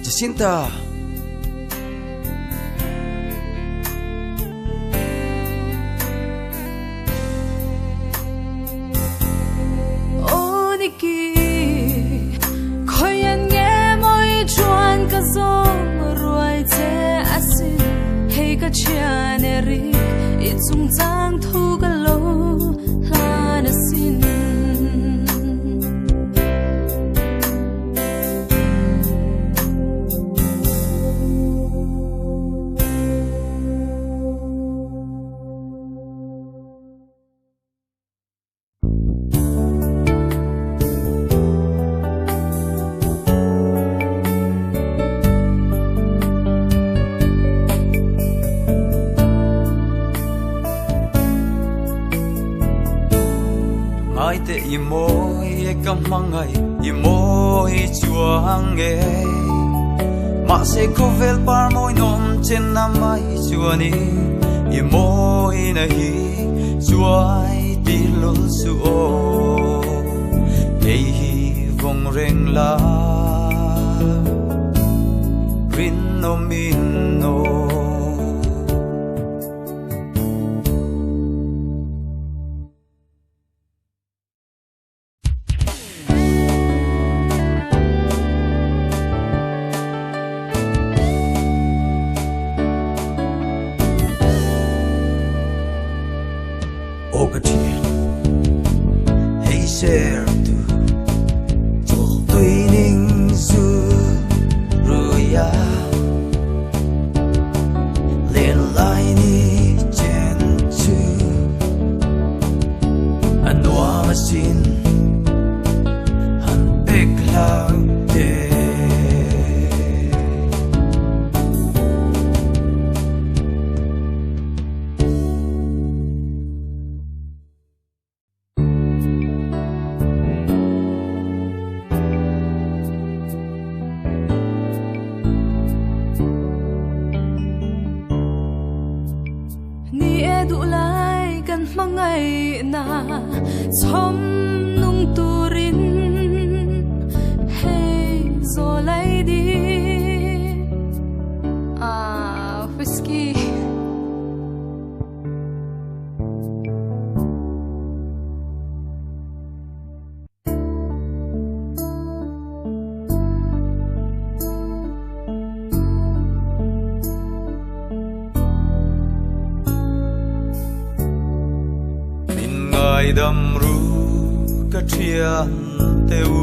Jacinta Oniki Koyan nghe môi chuan ka zong ruai che asin Hey ka chian erik I chung chang thu ka lo lan asin ai te imoi e kamangai imoi chuang e ma se kovel par moi nom chen na mai chuani imoi na hi chuai ti lol su o ei hi vong reng la rin no min no hãy share tu tuy ninh du rồi ya lên lại ni chen chu anh hoa mà xin hắn bếc lao de đủ lại gần mang ngày na chom nung turin hey zo lại đi whisky đam ru ka trian teu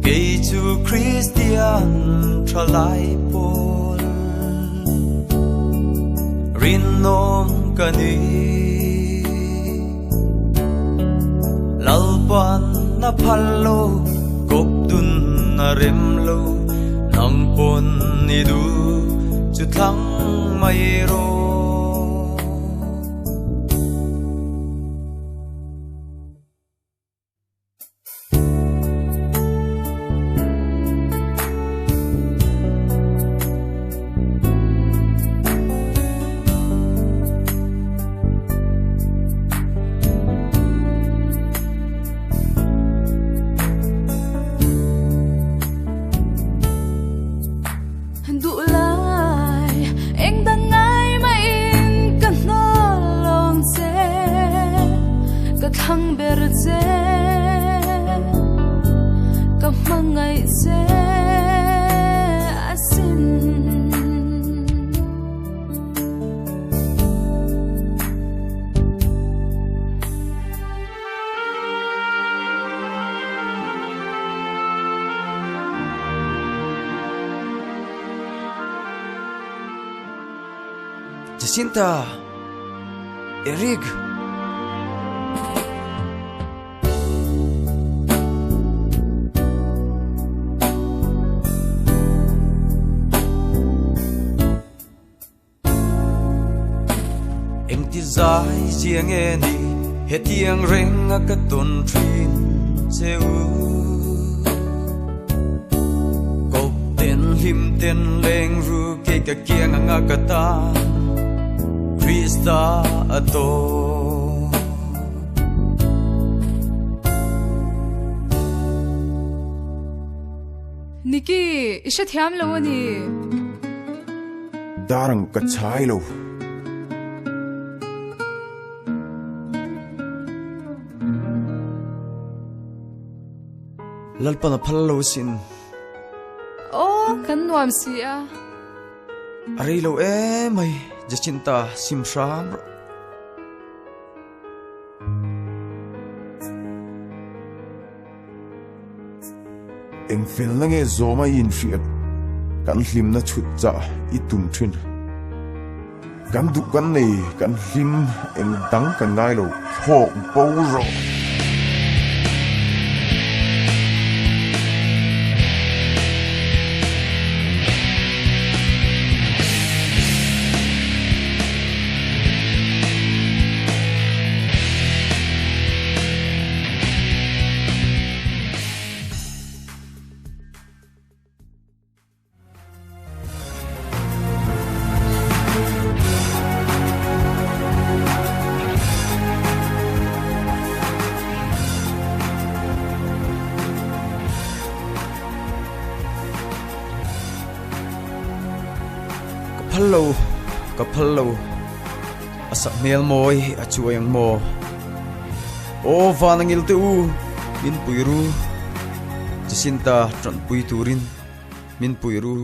kei chu Christian thalai pol rin nom kani lalpan na phallo kop dun na remlo nang pon ni du chu thang mai ro thăng berze kamangai ze asin Jacinta Eric dài riêng nghe đi hết tiếng reng các tuần trin treo cột tên lim tên lên ru cái kia ngã cả ta Krista ato Nikki isha thiam lo ni darang ka chai lo lalpana phallo sin oh kan nuam si a ari lo mai jachinta simsham eng fel na nge zoma in fiat kan hlim na chut cha I tum thin kan du kan nei kan hlim eng dang kan ngai lo phok bo ro kaphallo asak mel moi achuayang mo o vanangil te u min puiru jasinta tran pui turin min puiru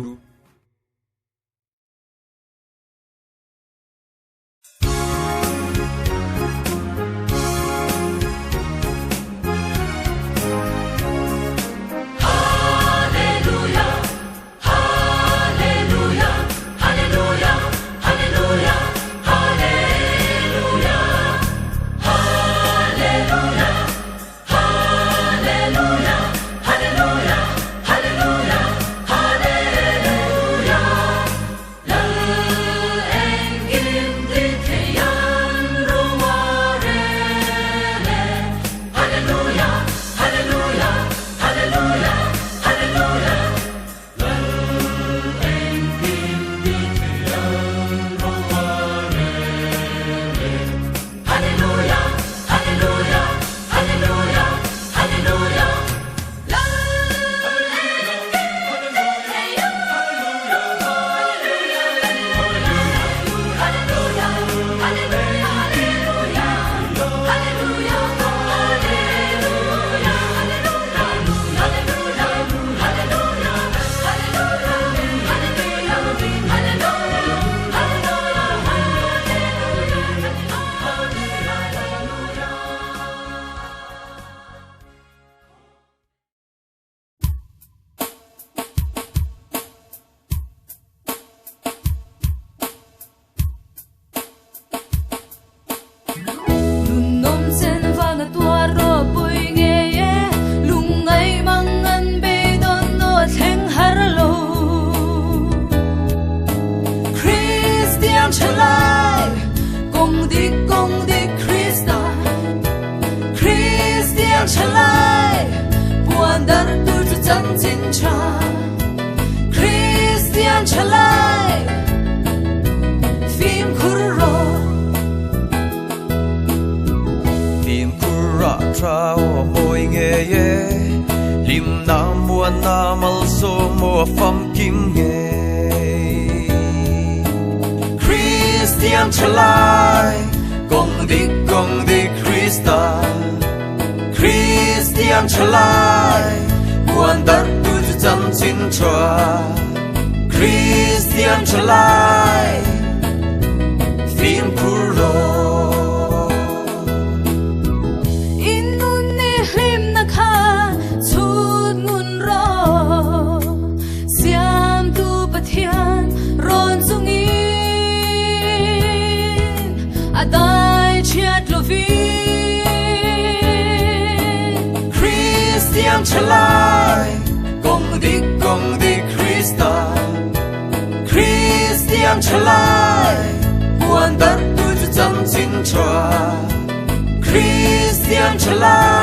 Christian chalai phim khuro phim khura trao môi nghe ye lim nam muan namal so mo pham kim nghe Christian chalai gong di Christian chalai muan dar tu chân chín choa Christian chalai phim khuro in nun ni hlim na kha chut ngun ro siam tu pathian ron sungin adai chiat lovin Christian chalai gong di Christian chalai muan dar tu chân chín choa Christian chalai